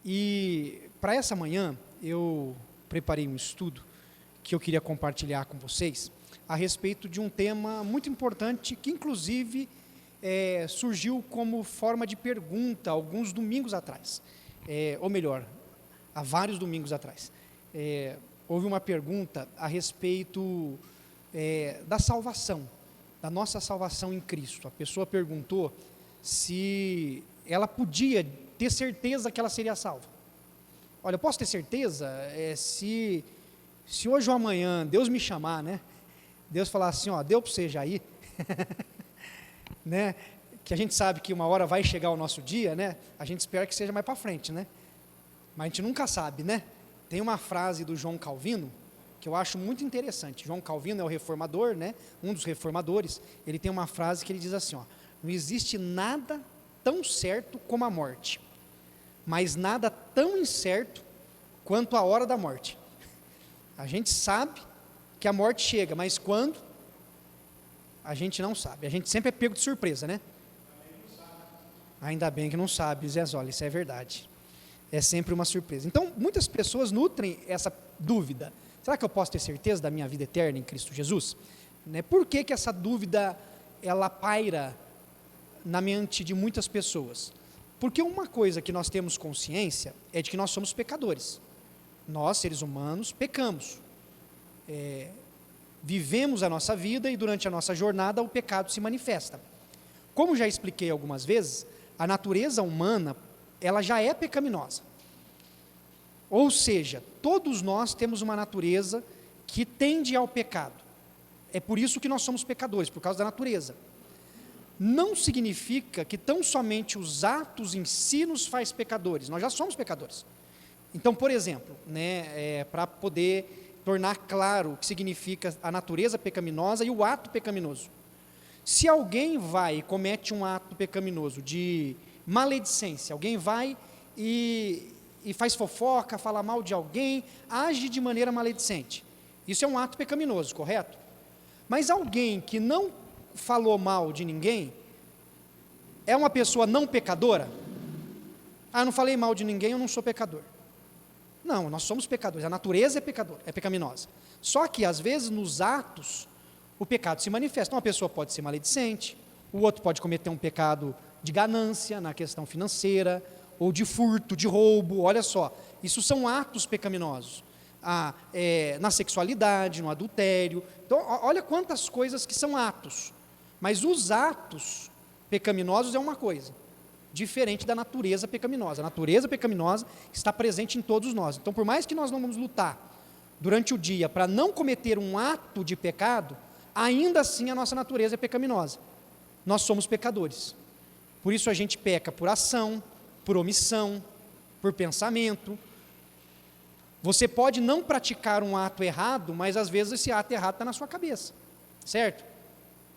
E para essa manhã eu preparei um estudo que eu queria compartilhar com vocês a respeito de um tema muito importante que inclusive surgiu como forma de pergunta alguns domingos atrás, ou melhor, há vários domingos atrás. Houve uma pergunta a respeito da salvação, da nossa salvação em Cristo. A pessoa perguntou se ela podia ter certeza que ela seria salva. Olha, eu posso ter certeza se hoje ou amanhã Deus me chamar, né? Deus falar assim, ó, deu para você já ir, né? Que a gente sabe que uma hora vai chegar o nosso dia, né? A gente espera que seja mais para frente, né? Mas a gente nunca sabe, né? Tem uma frase do João Calvino que eu acho muito interessante. João Calvino é o reformador, né? Um dos reformadores. Ele tem uma frase que ele diz assim, ó: não existe nada tão certo como a morte, mas nada tão incerto quanto a hora da morte. A gente sabe que a morte chega, mas quando? A gente não sabe. A gente sempre é pego de surpresa, né? Ainda bem que não sabe, Zé Zola, isso é verdade. É sempre uma surpresa. Então, muitas pessoas nutrem essa dúvida. Será que eu posso ter certeza da minha vida eterna em Cristo Jesus? Né? Por que essa dúvida, ela paira na mente de muitas pessoas? Porque uma coisa que nós temos consciência é de que nós somos pecadores. Nós, seres humanos, pecamos. Vivemos a nossa vida e durante a nossa jornada o pecado se manifesta. Como já expliquei algumas vezes, a natureza humana, ela já é pecaminosa. Ou seja, todos nós temos uma natureza que tende ao pecado. É por isso que nós somos pecadores, por causa da natureza. Não significa que tão somente os atos em si nos faz pecadores, nós já somos pecadores. Então, por exemplo, né, para poder tornar claro o que significa a natureza pecaminosa e o ato pecaminoso. Se alguém vai e comete um ato pecaminoso de maledicência, alguém vai e faz fofoca, fala mal de alguém, age de maneira maledicente, isso é um ato pecaminoso, correto? Mas alguém que não falou mal de ninguém, é uma pessoa não pecadora? Ah, eu não falei mal de ninguém, eu não sou pecador. Não, nós somos pecadores, a natureza é pecaminosa. Só que, às vezes, nos atos, o pecado se manifesta. Uma pessoa pode ser maledicente, o outro pode cometer um pecado de ganância, na questão financeira, ou de furto, de roubo, olha só, isso são atos pecaminosos. Na sexualidade, no adultério. Então, olha quantas coisas que são atos. Mas os atos pecaminosos é uma coisa, diferente da natureza pecaminosa. A natureza pecaminosa está presente em todos nós. Então, por mais que nós não vamos lutar durante o dia para não cometer um ato de pecado, ainda assim a nossa natureza é pecaminosa. Nós somos pecadores. Por isso a gente peca por ação, por omissão, por pensamento. Você pode não praticar um ato errado, mas às vezes esse ato errado está na sua cabeça, certo?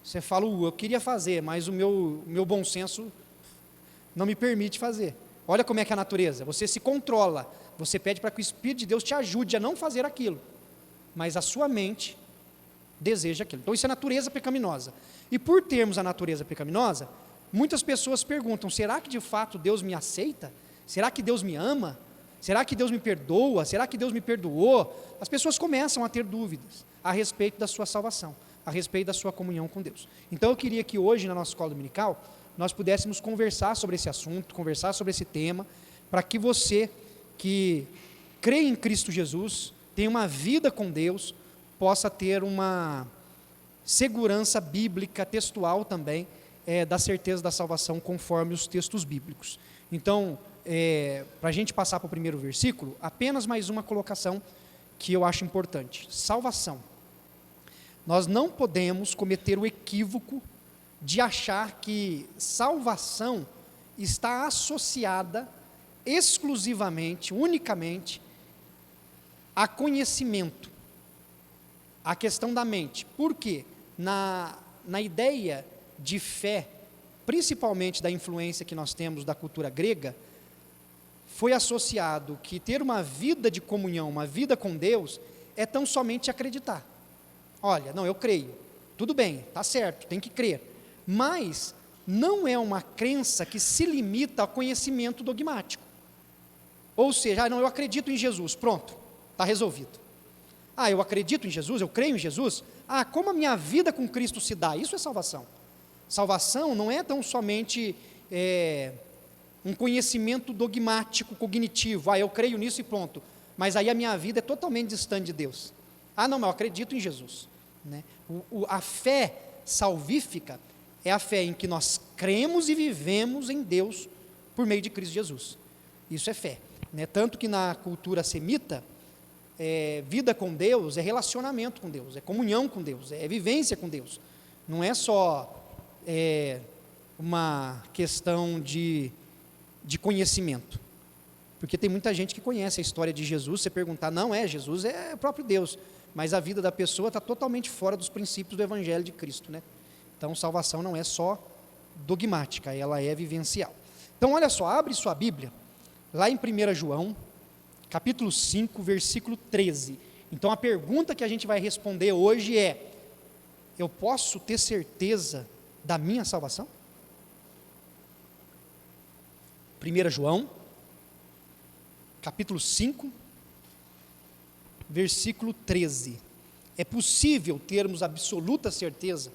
Você fala, eu queria fazer, mas o meu bom senso não me permite fazer. Olha como é que é a natureza, você se controla, você pede para que o Espírito de Deus te ajude a não fazer aquilo, mas a sua mente deseja aquilo. Então isso é natureza pecaminosa. E por termos a natureza pecaminosa, muitas pessoas perguntam, será que de fato Deus me aceita? Será que Deus me ama? Será que Deus me perdoa? Será que Deus me perdoou? As pessoas começam a ter dúvidas a respeito da sua salvação, a respeito da sua comunhão com Deus. Então eu queria que hoje na nossa escola dominical, nós pudéssemos conversar sobre esse assunto, conversar sobre esse tema, para que você que crê em Cristo Jesus, tenha uma vida com Deus, possa ter uma segurança bíblica, textual também, da certeza da salvação conforme os textos bíblicos. Então, para a gente passar para o primeiro versículo, apenas mais uma colocação que eu acho importante. Salvação. Nós não podemos cometer o equívoco de achar que salvação está associada exclusivamente, unicamente, a conhecimento, a questão da mente. Por quê? Na ideia de fé, principalmente da influência que nós temos da cultura grega, foi associado que ter uma vida de comunhão, uma vida com Deus, é tão somente acreditar. Olha, não, eu creio, tudo bem, está certo, tem que crer, mas não é uma crença que se limita ao conhecimento dogmático. Ou seja, não, eu acredito em Jesus, pronto, está resolvido. Eu acredito em Jesus, eu creio em Jesus. Como a minha vida com Cristo se dá? Isso é salvação. Salvação não é tão somente um conhecimento dogmático, cognitivo. Eu creio nisso e pronto. Mas aí a minha vida é totalmente distante de Deus. Não, mas eu acredito em Jesus. Né? A fé salvífica é a fé em que nós cremos e vivemos em Deus por meio de Cristo Jesus. Isso é fé. Né? Tanto que na cultura semita, vida com Deus é relacionamento com Deus, é comunhão com Deus, é vivência com Deus. Não é só uma questão de conhecimento. Porque tem muita gente que conhece a história de Jesus, você perguntar, não Jesus é o próprio Deus, mas a vida da pessoa está totalmente fora dos princípios do Evangelho de Cristo, né? Então, salvação não é só dogmática, ela é vivencial. Então, olha só, abre sua Bíblia, lá em 1 João, capítulo 5, versículo 13. Então, a pergunta que a gente vai responder hoje é: eu posso ter certeza da minha salvação? 1 João, capítulo 5, versículo 13. É possível termos absoluta certeza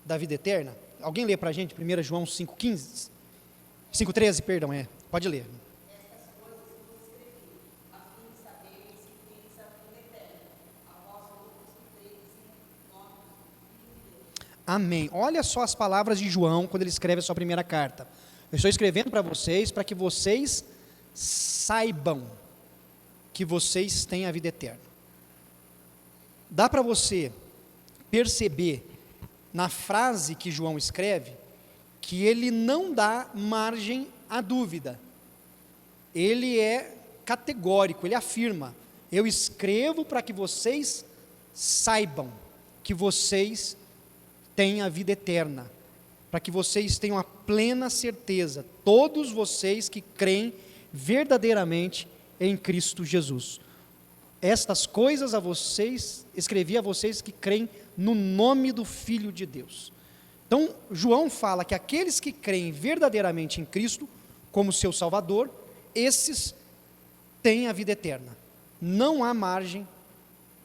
da vida eterna? Alguém lê para a gente 1 João 5,15? 5,13, perdão, pode ler. Estas coisas vos escrevi, a fim de saberes que tendes a vida eterna, a vós outros que credes em nome do Filho de Deus. Amém. Olha só as palavras de João, quando ele escreve a sua primeira carta. Eu estou escrevendo para vocês, para que vocês saibam que vocês têm a vida eterna. Dá para você perceber, na frase que João escreve, que ele não dá margem à dúvida. Ele é categórico, ele afirma: eu escrevo para que vocês saibam que vocês têm a vida eterna, para que vocês tenham a plena certeza, todos vocês que creem verdadeiramente em Cristo Jesus. Estas coisas escrevi a vocês que creem no nome do Filho de Deus. Então, João fala que aqueles que creem verdadeiramente em Cristo, como seu Salvador, esses têm a vida eterna. Não há margem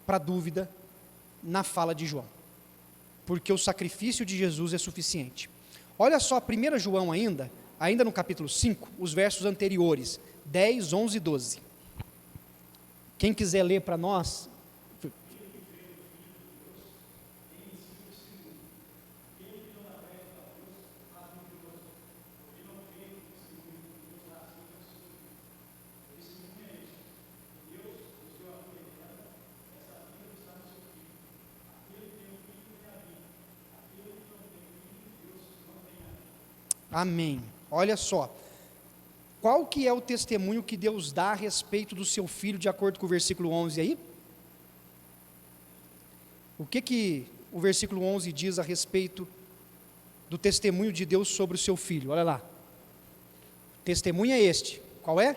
para dúvida na fala de João, porque o sacrifício de Jesus é suficiente. Olha só, 1 João ainda no capítulo 5, os versos anteriores, 10, 11 e 12. Quem quiser ler para nós. Amém. Olha só, qual que é o testemunho que Deus dá a respeito do seu Filho, de acordo com o versículo 11 aí? O que o versículo 11 diz a respeito do testemunho de Deus sobre o seu Filho? Olha lá. O testemunho é este. Qual é?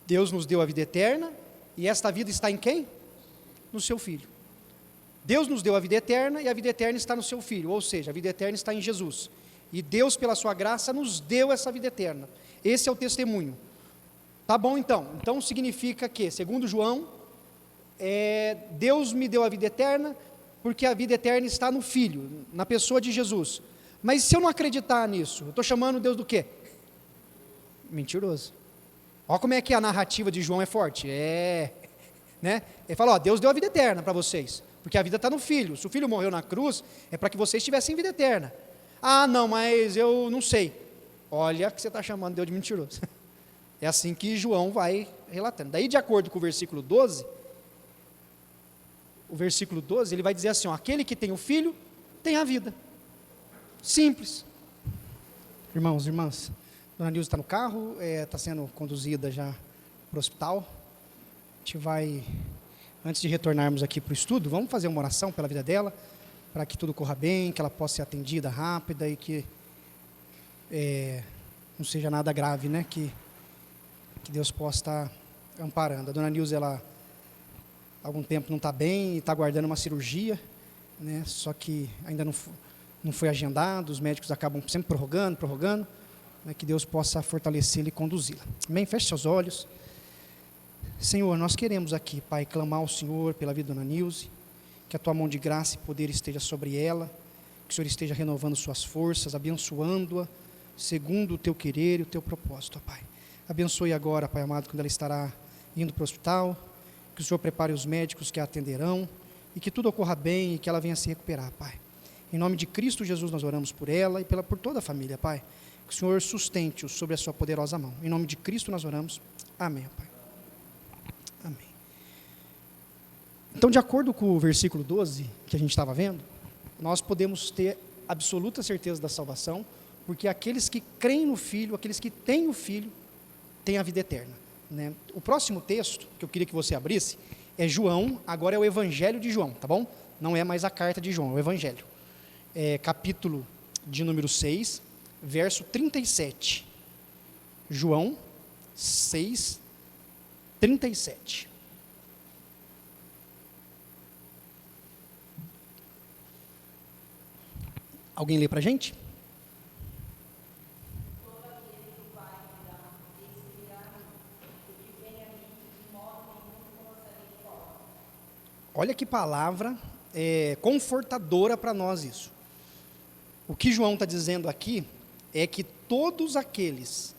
Deus nos deu a vida eterna, e esta vida está em quem? No seu Filho. Deus nos deu a vida eterna, e a vida eterna está no seu Filho, ou seja, a vida eterna está em Jesus. E Deus, pela sua graça, nos deu essa vida eterna. Esse é o testemunho. Tá bom, então. Então significa que, segundo João, Deus me deu a vida eterna, porque a vida eterna está no Filho, na pessoa de Jesus. Mas se eu não acreditar nisso, eu estou chamando Deus do quê? Mentiroso. Olha como é que a narrativa de João é forte. Né? Ele fala, Deus deu a vida eterna para vocês, porque a vida está no Filho. Se o Filho morreu na cruz, é para que vocês tivessem vida eterna. Não, mas eu não sei. Olha que você está chamando Deus de mentiroso. É assim que João vai relatando. Daí, de acordo com o versículo 12, ele vai dizer assim, aquele que tem o Filho, tem a vida. Simples. Irmãos, irmãs, Dona Nilza está no carro, está sendo conduzida já para o hospital. A gente vai, antes de retornarmos aqui para o estudo, vamos fazer uma oração pela vida dela, para que tudo corra bem, que ela possa ser atendida rápida e que não seja nada grave, né? Que Deus possa estar amparando. A Dona Nilza, ela há algum tempo não está bem e está aguardando uma cirurgia, né? Só que ainda não foi agendado, os médicos acabam sempre prorrogando, né, que Deus possa fortalecê-la e conduzi-la. Amém? Feche seus olhos. Senhor, nós queremos aqui, Pai, clamar ao Senhor pela vida da Dona Nilce, que a Tua mão de graça e poder esteja sobre ela, que o Senhor esteja renovando suas forças, abençoando-a, segundo o Teu querer e o Teu propósito, Pai. Abençoe agora, Pai amado, quando ela estará indo para o hospital, que o Senhor prepare os médicos que a atenderão, e que tudo ocorra bem e que ela venha se recuperar, Pai. Em nome de Cristo Jesus nós oramos por ela e por toda a família, Pai. Que o Senhor sustente-os sobre a sua poderosa mão. Em nome de Cristo nós oramos. Amém, Pai. Amém. Então, de acordo com o versículo 12, que a gente estava vendo, nós podemos ter absoluta certeza da salvação, porque aqueles que creem no Filho, aqueles que têm o Filho, têm a vida eterna, né? O próximo texto, que eu queria que você abrisse, é João, agora é o Evangelho de João, tá bom? Não é mais a carta de João, é o Evangelho. Capítulo de número 6, verso 37. João 6, 37. Alguém lê para a gente? Olha que palavra confortadora para nós isso. O que João está dizendo aqui é que todos aqueles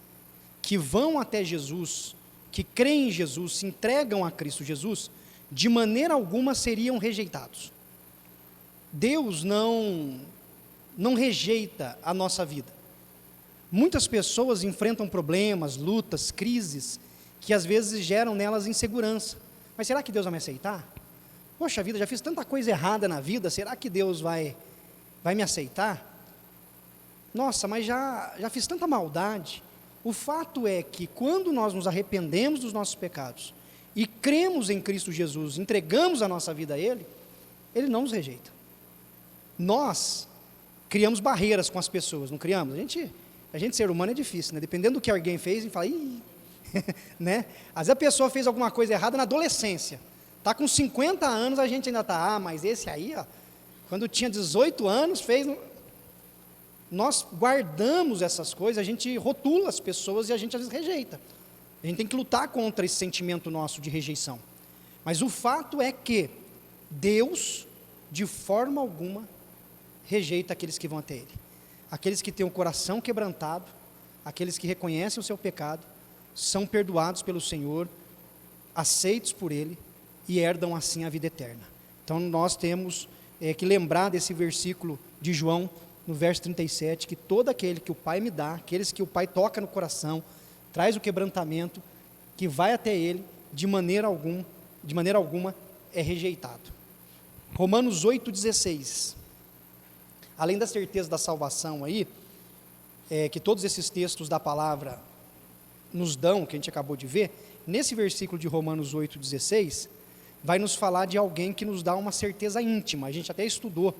que vão até Jesus, que creem em Jesus, se entregam a Cristo Jesus, de maneira alguma seriam rejeitados. Deus não rejeita a nossa vida. Muitas pessoas enfrentam problemas, lutas, crises, que às vezes geram nelas insegurança. Mas será que Deus vai me aceitar? Poxa vida, já fiz tanta coisa errada na vida, será que Deus vai me aceitar? Nossa, mas já fiz tanta maldade. O fato é que quando nós nos arrependemos dos nossos pecados e cremos em Cristo Jesus, entregamos a nossa vida a Ele, Ele não nos rejeita. Nós criamos barreiras com as pessoas, não criamos? A gente ser humano é difícil, né? Dependendo do que alguém fez, a gente fala, ih, né? Às vezes a pessoa fez alguma coisa errada na adolescência, está com 50 anos, a gente ainda está, mas esse aí, ó, quando tinha 18 anos, fez... Nós guardamos essas coisas, a gente rotula as pessoas e a gente às vezes rejeita. A gente tem que lutar contra esse sentimento nosso de rejeição. Mas o fato é que Deus, de forma alguma, rejeita aqueles que vão até Ele. Aqueles que têm o coração quebrantado, aqueles que reconhecem o seu pecado, são perdoados pelo Senhor, aceitos por Ele e herdam assim a vida eterna. Então nós temos que lembrar desse versículo de João, no verso 37, que todo aquele que o Pai me dá, aqueles que o Pai toca no coração, traz o quebrantamento, que vai até Ele, de maneira alguma é rejeitado. Romanos 8,16. Além da certeza da salvação aí, que todos esses textos da palavra nos dão, que a gente acabou de ver, nesse versículo de Romanos 8,16, vai nos falar de alguém que nos dá uma certeza íntima. A gente até estudou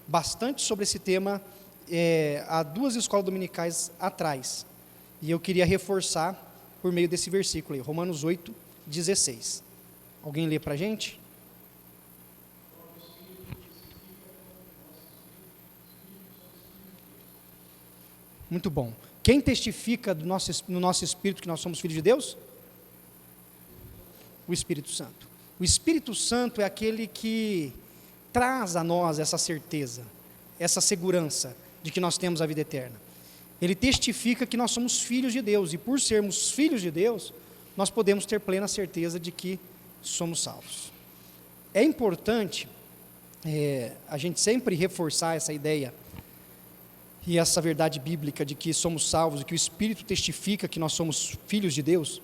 bastante sobre esse tema há 2 escolas dominicais atrás, e eu queria reforçar por meio desse versículo aí, Romanos 8,16. Alguém lê para a gente? Muito bom. Quem testifica no nosso espírito que nós somos filhos de Deus? O Espírito Santo. O Espírito Santo é aquele que traz a nós essa certeza, essa segurança de que nós temos a vida eterna. Ele testifica que nós somos filhos de Deus, e por sermos filhos de Deus, nós podemos ter plena certeza de que somos salvos. É importante a gente sempre reforçar essa ideia e essa verdade bíblica de que somos salvos e que o Espírito testifica que nós somos filhos de Deus,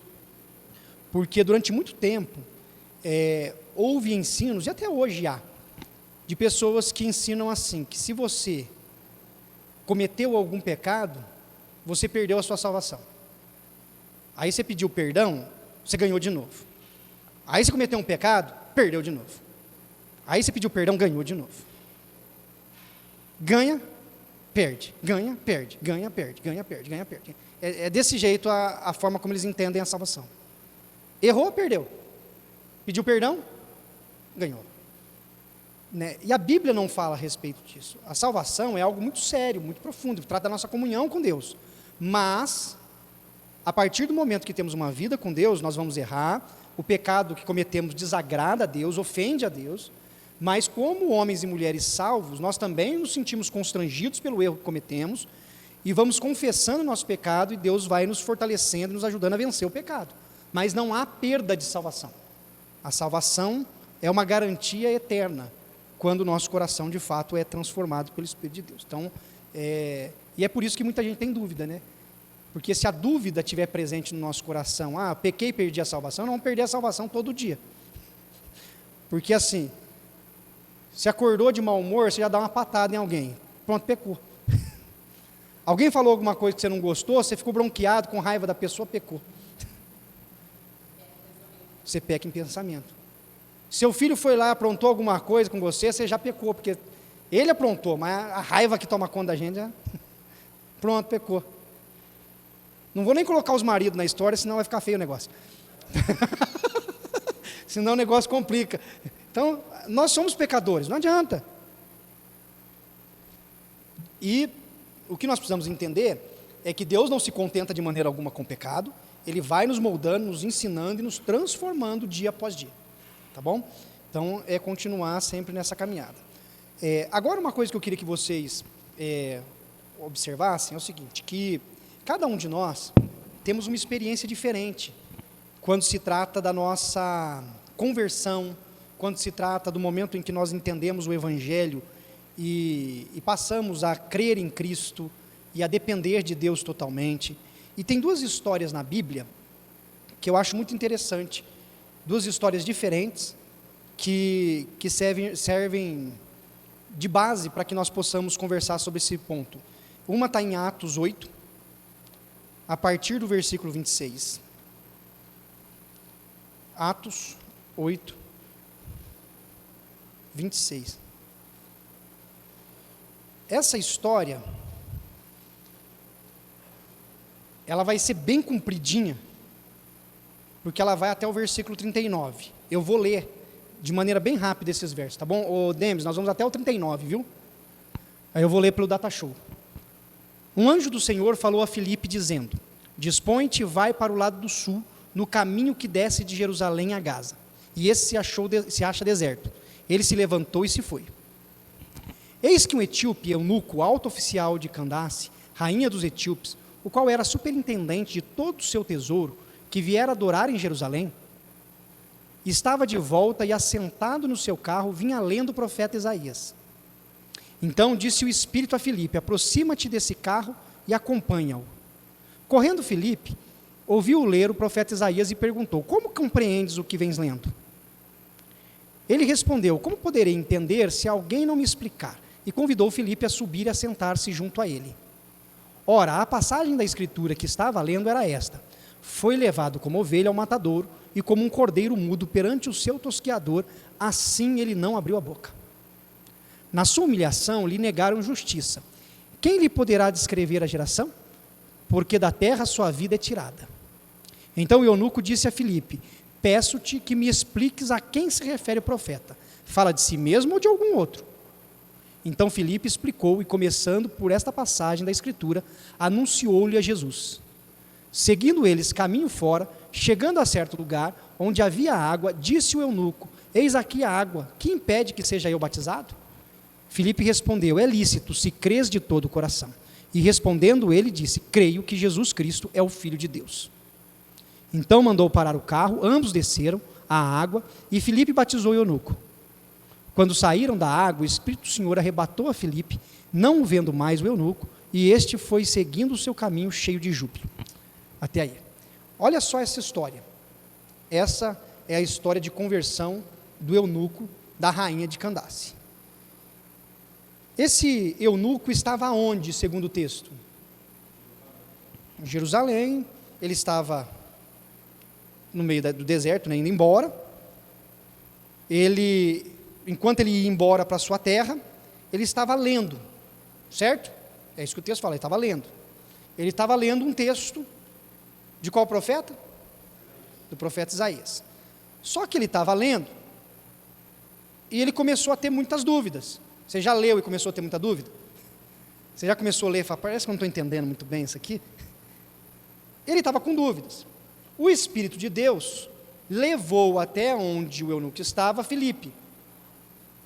porque durante muito tempo houve ensinos, e até hoje há, de pessoas que ensinam assim, que se você cometeu algum pecado, você perdeu a sua salvação. Aí você pediu perdão, você ganhou de novo. Aí você cometeu um pecado, perdeu de novo. Aí você pediu perdão, ganhou de novo. Ganha, perde, ganha, perde, ganha, perde, ganha, perde, ganha, perde. É desse jeito a forma como eles entendem a salvação. Errou, perdeu. Pediu perdão, ganhou. Né? E a Bíblia não fala a respeito disso. A salvação é algo muito sério, muito profundo, trata da nossa comunhão com Deus. Mas, a partir do momento que temos uma vida com Deus, nós vamos errar, o pecado que cometemos desagrada a Deus, ofende a Deus, mas como homens e mulheres salvos, nós também nos sentimos constrangidos pelo erro que cometemos, e vamos confessando o nosso pecado, e Deus vai nos fortalecendo, nos ajudando a vencer o pecado. Mas não há perda de salvação. A salvação é uma garantia eterna, quando o nosso coração, de fato, é transformado pelo Espírito de Deus. Então, e é por isso que muita gente tem dúvida, né? Porque se a dúvida estiver presente no nosso coração, pequei e perdi a salvação, não vamos perder a salvação todo dia. Porque assim, se acordou de mau humor, você já dá uma patada em alguém. Pronto, pecou. Alguém falou alguma coisa que você não gostou, você ficou bronqueado, com raiva da pessoa, pecou. Você peca em pensamento. Seu filho foi lá, aprontou alguma coisa com você, você já pecou, porque ele aprontou, mas a raiva que toma conta da gente, pronto, pecou. Não vou nem colocar os maridos na história, senão vai ficar feio o negócio. Senão o negócio complica. Então, nós somos pecadores, não adianta. E o que nós precisamos entender é que Deus não se contenta de maneira alguma com o pecado, Ele vai nos moldando, nos ensinando e nos transformando dia após dia. Tá bom? Então, é continuar sempre nessa caminhada. Agora, uma coisa que eu queria que vocês observassem é o seguinte, que cada um de nós temos uma experiência diferente quando se trata da nossa conversão, quando se trata do momento em que nós entendemos o Evangelho e passamos a crer em Cristo e a depender de Deus totalmente. E tem duas histórias na Bíblia que eu acho muito interessante, duas histórias diferentes que servem de base para que nós possamos conversar sobre esse ponto. Uma está em Atos 8, a partir do versículo 26. Atos 8, 26. Essa história, ela vai ser bem compridinha, porque ela vai até o versículo 39. Eu vou ler de maneira bem rápida esses versos, tá bom? Ô Demis, nós vamos até o 39, viu? Aí eu vou ler pelo data show. Um anjo do Senhor falou a Filipe, dizendo: dispõe-te e vai para o lado do sul, no caminho que desce de Jerusalém a Gaza. E esse se acha deserto. Ele se levantou e se foi. Eis que um etíope, eunuco, alto oficial de Candace, rainha dos etíopes, o qual era superintendente de todo o seu tesouro, que viera adorar em Jerusalém, estava de volta e, assentado no seu carro, vinha lendo o profeta Isaías. Então disse o Espírito a Filipe: aproxima-te desse carro e acompanha-o. Correndo Filipe, ouviu ler o profeta Isaías e perguntou: como compreendes o que vens lendo? Ele respondeu: como poderei entender se alguém não me explicar? E convidou Filipe a subir e a sentar-se junto a ele. Ora, a passagem da Escritura que estava lendo era esta: foi levado como ovelha ao matadouro, e como um cordeiro mudo perante o seu tosqueador, assim ele não abriu a boca. Na sua humilhação lhe negaram justiça. Quem lhe poderá descrever a geração? Porque da terra sua vida é tirada. Então o eunuco disse a Filipe: peço-te que me expliques a quem se refere o profeta. Fala de si mesmo ou de algum outro? Então Filipe explicou, e começando por esta passagem da Escritura, anunciou-lhe a Jesus. Seguindo eles caminho fora, chegando a certo lugar, onde havia água, disse o eunuco: eis aqui a água, que impede que seja eu batizado? Filipe respondeu: é lícito, se crês de todo o coração. E respondendo ele, disse: creio que Jesus Cristo é o Filho de Deus. Então mandou parar o carro, ambos desceram à água, e Filipe batizou o eunuco. Quando saíram da água, o Espírito do Senhor arrebatou a Filipe, não o vendo mais o eunuco, e este foi seguindo o seu caminho cheio de júbilo. Até aí. Olha só essa história. Essa é a história de conversão do eunuco da rainha de Candace. Esse eunuco estava onde, segundo o texto? Em Jerusalém. Ele estava no meio do deserto, indo embora. Enquanto ele ia embora para a sua terra, ele estava lendo, certo? É isso que o texto fala, ele estava lendo. Ele estava lendo um texto de qual profeta? Do profeta Isaías. Só que ele estava lendo e ele começou a ter muitas dúvidas. Você já leu e começou a ter muita dúvida? Você já começou a ler e falou: parece que eu não estou entendendo muito bem isso aqui. Ele estava com dúvidas. O Espírito de Deus levou até onde o eunuco estava Filipe.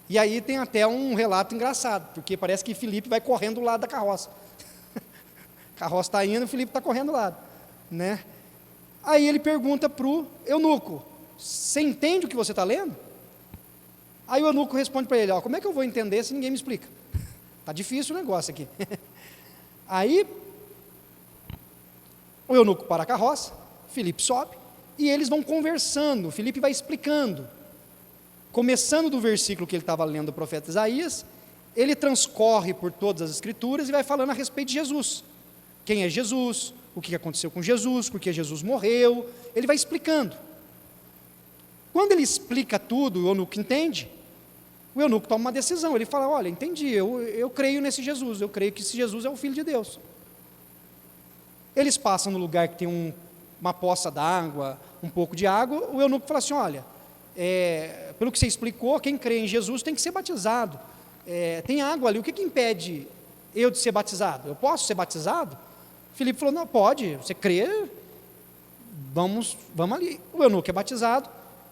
E aí tem até um relato engraçado, porque parece que Filipe vai correndo do lado da carroça. A carroça está indo e Filipe está correndo do lado, né? Aí ele pergunta para o eunuco: você entende o que você está lendo? Aí o eunuco responde para ele: como é que eu vou entender se ninguém me explica? Está difícil o negócio aqui. Aí o eunuco para a carroça, Filipe sobe, e eles vão conversando, Filipe vai explicando. Começando do versículo que ele estava lendo do profeta Isaías, ele transcorre por todas as escrituras e vai falando a respeito de Jesus. Quem é Jesus, o que aconteceu com Jesus, por que Jesus morreu, ele vai explicando. Quando ele explica tudo, o eunuco entende, o eunuco toma uma decisão, ele fala: olha, entendi, eu creio nesse Jesus, eu creio que esse Jesus é o Filho de Deus. Eles passam no lugar que tem uma poça d'água, um pouco de água, o eunuco fala assim: olha, pelo que você explicou, quem crê em Jesus tem que ser batizado, tem água ali, o que impede eu de ser batizado? Eu posso ser batizado? Filipe falou: não, pode, você crê, vamos ali. O eunuco é batizado,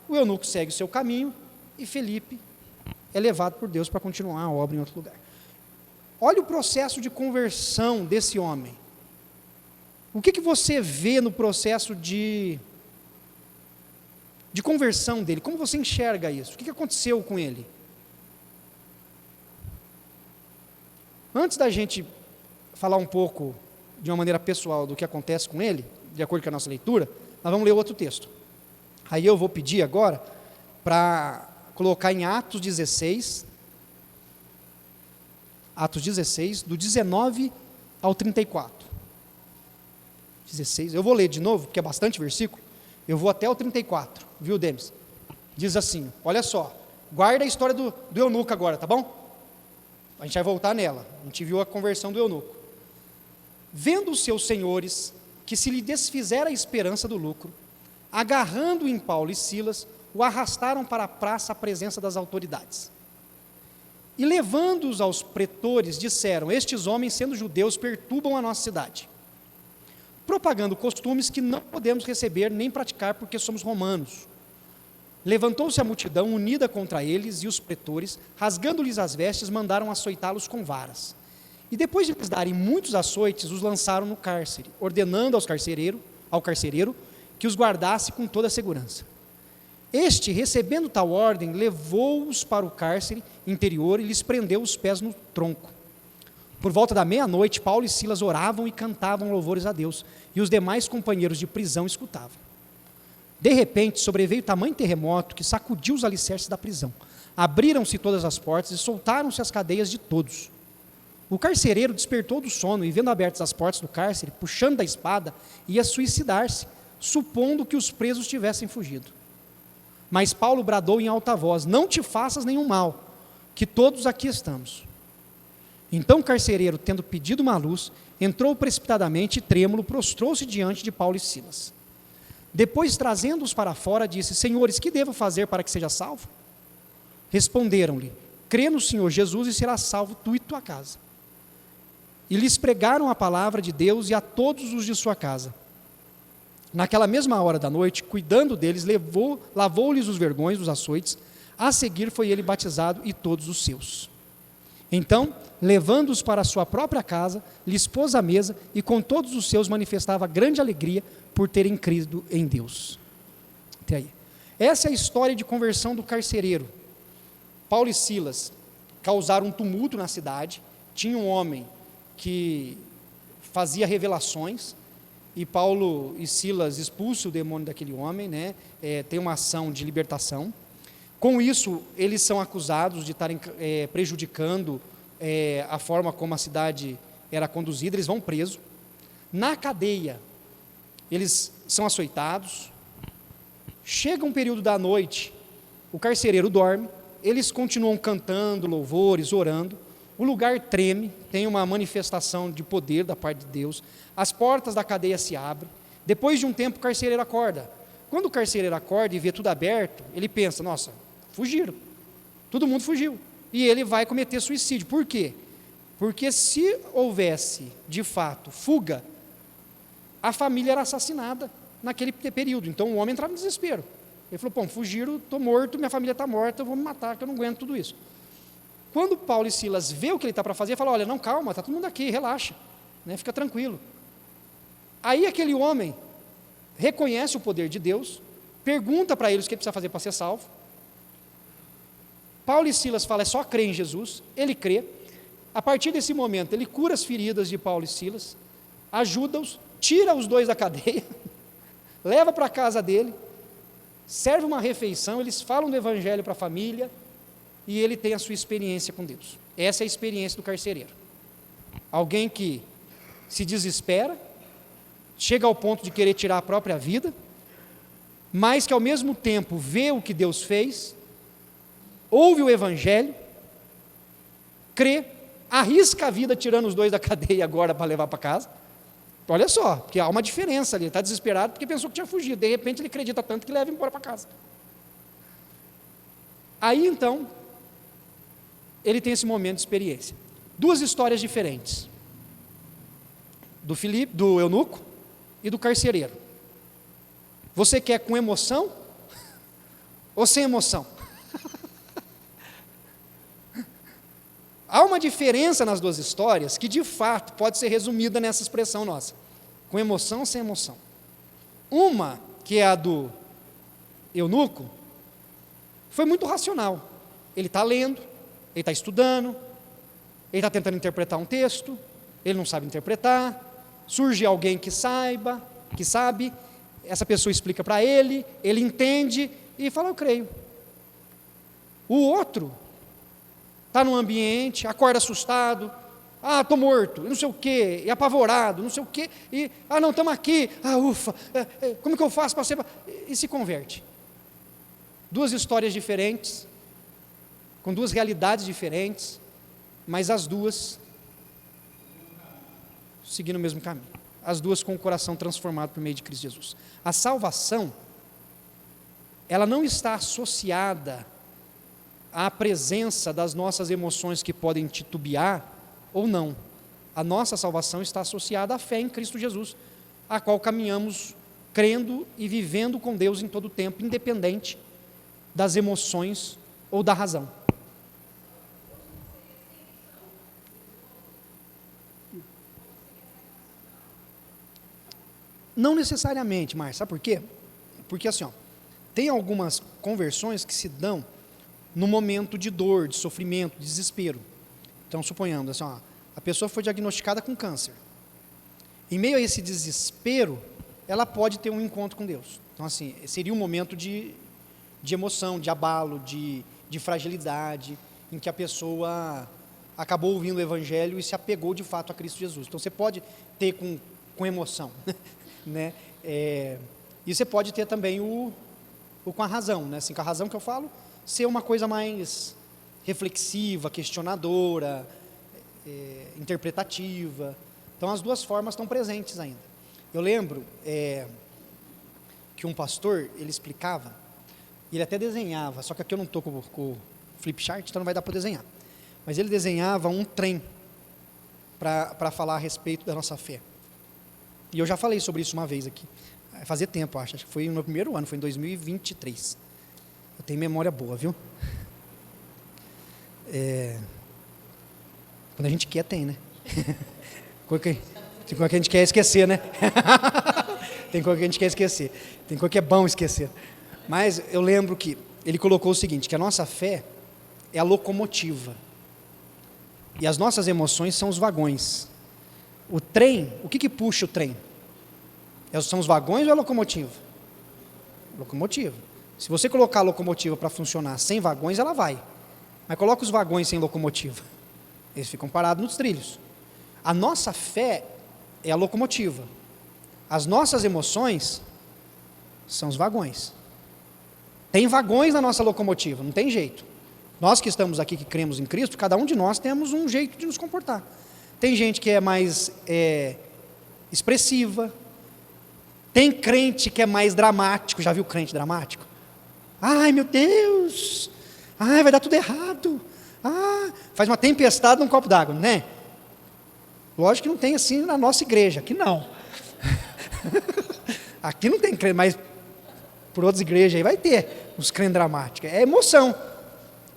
o eunuco segue o seu caminho, e Filipe é levado por Deus para continuar a obra em outro lugar. Olha o processo de conversão desse homem. O que você vê no processo de conversão dele? Como você enxerga isso? O que aconteceu com ele? Antes da gente falar um pouco de uma maneira pessoal do que acontece com ele, de acordo com a nossa leitura, nós vamos ler outro texto. Aí eu vou pedir agora para colocar em Atos 16, do 19 ao 34. 16, eu vou ler de novo, porque é bastante versículo, eu vou até o 34, viu, Demis? Diz assim, olha só, guarda a história do eunuco agora, tá bom? A gente vai voltar nela, a gente viu a conversão do eunuco. Vendo os seus senhores, que se lhe desfizera a esperança do lucro, agarrando em Paulo e Silas, o arrastaram para a praça à presença das autoridades. E levando-os aos pretores, disseram: estes homens, sendo judeus, perturbam a nossa cidade, propagando costumes que não podemos receber nem praticar porque somos romanos. Levantou-se a multidão unida contra eles, e os pretores, rasgando-lhes as vestes, mandaram açoitá-los com varas. E depois de lhes darem muitos açoites, os lançaram no cárcere, ordenando ao carcereiro que os guardasse com toda a segurança. Este, recebendo tal ordem, levou-os para o cárcere interior e lhes prendeu os pés no tronco. Por volta da meia-noite, Paulo e Silas oravam e cantavam louvores a Deus, e os demais companheiros de prisão escutavam. De repente, sobreveio tamanho terremoto que sacudiu os alicerces da prisão. Abriram-se todas as portas e soltaram-se as cadeias de todos. O carcereiro despertou do sono e, vendo abertas as portas do cárcere, puxando da espada, ia suicidar-se, supondo que os presos tivessem fugido. Mas Paulo bradou em alta voz: não te faças nenhum mal, que todos aqui estamos. Então o carcereiro, tendo pedido uma luz, entrou precipitadamente e trêmulo, prostrou-se diante de Paulo e Silas. Depois, trazendo-os para fora, disse: senhores, que devo fazer para que seja salvo? Responderam-lhe: crê no Senhor Jesus e serás salvo tu e tua casa. E lhes pregaram a palavra de Deus e a todos os de sua casa. Naquela mesma hora da noite, cuidando deles, lavou-lhes os vergões dos açoites. A seguir foi ele batizado e todos os seus. Então, levando-os para a sua própria casa, lhes pôs à mesa e com todos os seus manifestava grande alegria por terem crido em Deus. Até aí. Essa é a história de conversão do carcereiro. Paulo e Silas causaram um tumulto na cidade. Tinha um homem que fazia revelações, e Paulo e Silas expulsam o demônio daquele homem, né? Tem uma ação de libertação. Com isso, eles são acusados de estarem prejudicando a forma como a cidade era conduzida. Eles vão presos. Na cadeia, eles são açoitados. Chega um período da noite, o carcereiro dorme, eles continuam cantando louvores, orando. O lugar treme, tem uma manifestação de poder da parte de Deus. As portas da cadeia se abrem. Depois de um tempo, o carcereiro acorda. Quando o carcereiro acorda e vê tudo aberto, ele pensa: nossa, fugiram, todo mundo fugiu, e ele vai cometer suicídio. Por quê? Porque se houvesse, de fato, fuga, a família era assassinada naquele período. Então o homem entrava em desespero. Ele falou, pô, fugiram, estou morto, minha família está morta, eu vou me matar, que eu não aguento tudo isso. Quando Paulo e Silas vê o que ele está para fazer, ele fala, olha, não, calma, está todo mundo aqui, relaxa, né, fica tranquilo. Aí aquele homem reconhece o poder de Deus, pergunta para eles o que ele precisa fazer para ser salvo. Paulo e Silas falam, é só crer em Jesus, ele crê. A partir desse momento, ele cura as feridas de Paulo e Silas, ajuda-os, tira os dois da cadeia, leva para a casa dele, serve uma refeição, eles falam do evangelho para a família, e ele tem a sua experiência com Deus. Essa é a experiência do carcereiro. Alguém que se desespera, chega ao ponto de querer tirar a própria vida, mas que ao mesmo tempo vê o que Deus fez, ouve o evangelho, crê, arrisca a vida tirando os dois da cadeia agora para levar para casa. Olha só, porque há uma diferença ali, ele está desesperado porque pensou que tinha fugido, de repente ele acredita tanto que leva embora para casa. Aí então, ele tem esse momento de experiência. Duas histórias diferentes, do eunuco e do carcereiro. Você quer com emoção ou sem emoção? Há uma diferença nas duas histórias que, de fato, pode ser resumida nessa expressão nossa, com emoção ou sem emoção. Uma, que é a do eunuco, foi muito racional. Ele está lendo, ele está estudando, ele está tentando interpretar um texto, ele não sabe interpretar, surge alguém que sabe, essa pessoa explica para ele entende e fala, eu creio. O outro está num ambiente, acorda assustado, estou morto, não sei o quê, e apavorado, não sei o quê, e, não, estamos aqui, ufa, como que eu faço para ser... E se converte. Duas histórias diferentes, com duas realidades diferentes, mas as duas seguindo o mesmo caminho, as duas com o coração transformado por meio de Cristo Jesus. A salvação, ela não está associada à presença das nossas emoções que podem titubear ou não. A nossa salvação está associada à fé em Cristo Jesus, a qual caminhamos crendo e vivendo com Deus em todo o tempo, independente das emoções ou da razão. Não necessariamente, Márcia, sabe por quê? Porque assim, tem algumas conversões que se dão no momento de dor, de sofrimento, de desespero. Então, suponhamos, assim, a pessoa foi diagnosticada com câncer. Em meio a esse desespero, ela pode ter um encontro com Deus. Então, assim, seria um momento de emoção, de abalo, de fragilidade, em que a pessoa acabou ouvindo o Evangelho e se apegou de fato a Cristo Jesus. Então, você pode ter com emoção, né? E você pode ter também o com a razão, né? Assim, com a razão que eu falo, ser uma coisa mais reflexiva, questionadora, interpretativa. Então, as duas formas estão presentes ainda. Eu lembro que um pastor, ele explicava, ele até desenhava, só que aqui eu não estou com o flip chart, então não vai dar para desenhar. Mas ele desenhava um trem para falar a respeito da nossa fé. E eu já falei sobre isso uma vez aqui, fazia tempo, acho que foi no meu primeiro ano, foi em 2023. Eu tenho memória boa, viu? Quando a gente quer, tem, né? Tem coisa que a gente quer esquecer, né? Tem coisa que a gente quer esquecer. Tem coisa que é bom esquecer. Mas eu lembro que ele colocou o seguinte, que a nossa fé é a locomotiva. E as nossas emoções são os vagões. O trem, o que puxa o trem? São os vagões ou a locomotiva? Locomotiva. Se você colocar a locomotiva para funcionar sem vagões, ela vai. Mas coloca os vagões sem locomotiva. Eles ficam parados nos trilhos. A nossa fé é a locomotiva. As nossas emoções são os vagões. Tem vagões na nossa locomotiva, não tem jeito. Nós que estamos aqui, que cremos em Cristo, cada um de nós temos um jeito de nos comportar. Tem gente que é mais expressiva, tem crente que é mais dramático. Já viu crente dramático? Ai, meu Deus! Ai, vai dar tudo errado! Faz uma tempestade num copo d'água, né? Lógico que não tem assim na nossa igreja, aqui não. Aqui não tem crente, mas por outras igrejas aí vai ter os crentes dramáticos. É emoção.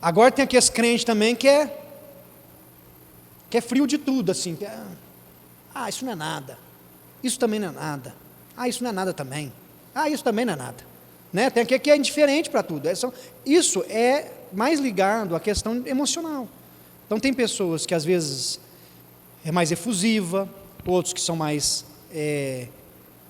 Agora tem aqueles crentes também que é frio de tudo, assim. Isso não é nada. Isso também não é nada. Isso não é nada também. Isso também não é nada. Né? Tem aquele que é indiferente para tudo. Isso é mais ligado à questão emocional. Então tem pessoas que às vezes é mais efusiva, outros que são mais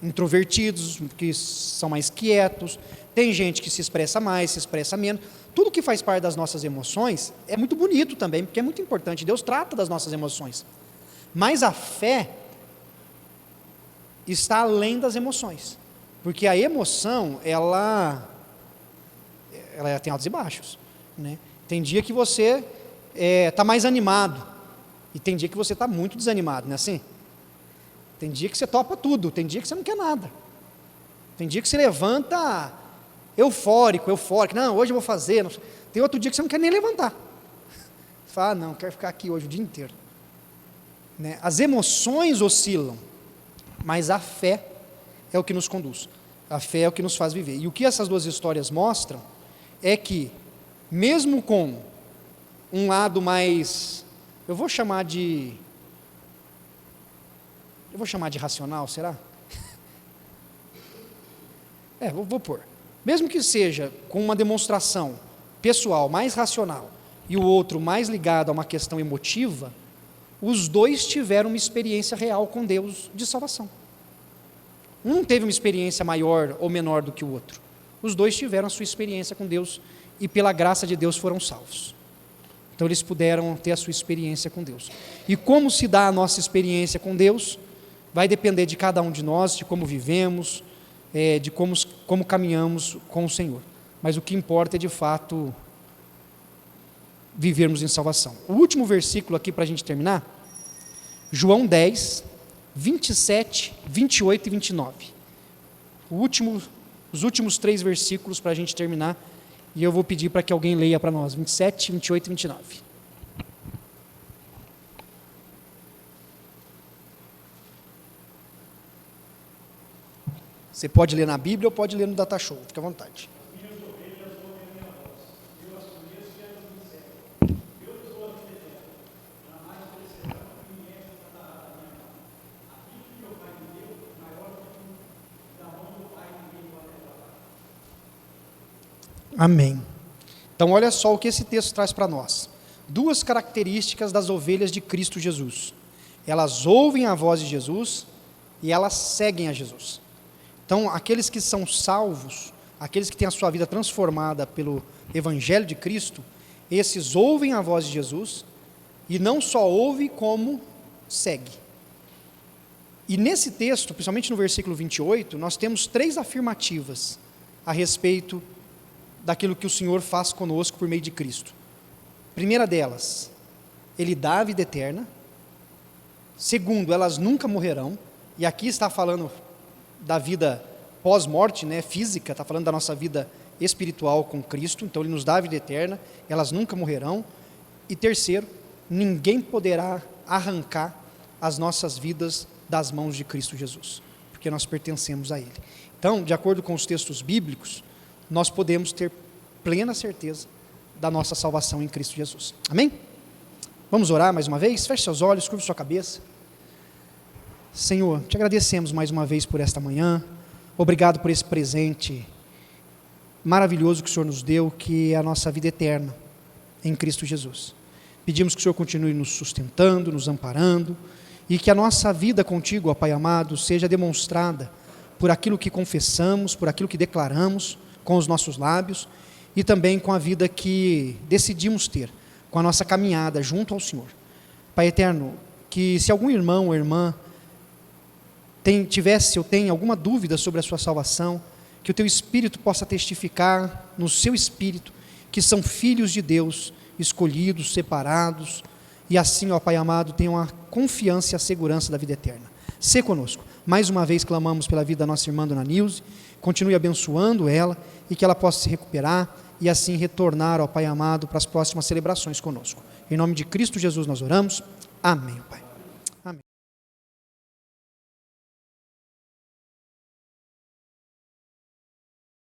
introvertidos, que são mais quietos, tem gente que se expressa mais, se expressa menos. Tudo que faz parte das nossas emoções é muito bonito também, porque é muito importante. Deus trata das nossas emoções. Mas a fé está além das emoções. Porque a emoção, ela tem altos e baixos. Né? Tem dia que você está mais animado, e tem dia que você está muito desanimado, não é assim? Tem dia que você topa tudo, tem dia que você não quer nada. Tem dia que você levanta eufórico, não, hoje eu vou fazer. Tem outro dia que você não quer nem levantar. Você fala, não, quero ficar aqui hoje o dia inteiro. Né? As emoções oscilam, mas a fé é o que nos conduz. A fé é o que nos faz viver. E o que essas duas histórias mostram é que, mesmo com um lado mais, eu vou chamar de racional, será? Vou pôr. Mesmo que seja com uma demonstração pessoal mais racional e o outro mais ligado a uma questão emotiva, os dois tiveram uma experiência real com Deus de salvação. Um teve uma experiência maior ou menor do que o outro. Os dois tiveram a sua experiência com Deus e pela graça de Deus foram salvos. Então eles puderam ter a sua experiência com Deus. E como se dá a nossa experiência com Deus, vai depender de cada um de nós, de como vivemos, de como caminhamos com o Senhor. Mas o que importa é, de fato, vivermos em salvação. O último versículo aqui para a gente terminar, João 10, 27, 28 e 29. Os últimos 3 versículos para a gente terminar, e eu vou pedir para que alguém leia para nós, 27, 28 e 29. Você pode ler na Bíblia ou pode ler no Data Show, fique à vontade. Amém. Então olha só o que esse texto traz para nós. 2 características das ovelhas de Cristo Jesus. Elas ouvem a voz de Jesus e elas seguem a Jesus. Então aqueles que são salvos, aqueles que têm a sua vida transformada pelo Evangelho de Cristo, esses ouvem a voz de Jesus e não só ouvem como segue. E nesse texto, principalmente no versículo 28, nós temos 3 afirmativas a respeito daquilo que o Senhor faz conosco por meio de Cristo. Primeira delas, Ele dá a vida eterna. Segundo, elas nunca morrerão. E aqui está falando da vida pós-morte, né, física, está falando da nossa vida espiritual com Cristo. Então Ele nos dá a vida eterna, elas nunca morrerão. E terceiro, ninguém poderá arrancar as nossas vidas das mãos de Cristo Jesus, porque nós pertencemos a Ele. Então, de acordo com os textos bíblicos, nós podemos ter plena certeza da nossa salvação em Cristo Jesus. Amém? Vamos orar mais uma vez? Feche seus olhos, curva sua cabeça. Senhor, te agradecemos mais uma vez por esta manhã. Obrigado por esse presente maravilhoso que o Senhor nos deu, que é a nossa vida eterna em Cristo Jesus. Pedimos que o Senhor continue nos sustentando, nos amparando, e que a nossa vida contigo, ó Pai amado, seja demonstrada por aquilo que confessamos, por aquilo que declaramos com os nossos lábios, e também com a vida que decidimos ter, com a nossa caminhada junto ao Senhor. Pai eterno, que se algum irmão ou irmã tivesse ou tem alguma dúvida sobre a sua salvação, que o teu Espírito possa testificar no seu Espírito, que são filhos de Deus, escolhidos, separados, e assim, ó Pai amado, tenham a confiança e a segurança da vida eterna. Sê conosco. Mais uma vez clamamos pela vida da nossa irmã Dona Nilce, continue abençoando ela, e que ela possa se recuperar, e assim retornar ao Pai amado para as próximas celebrações conosco. Em nome de Cristo Jesus nós oramos. Amém, Pai.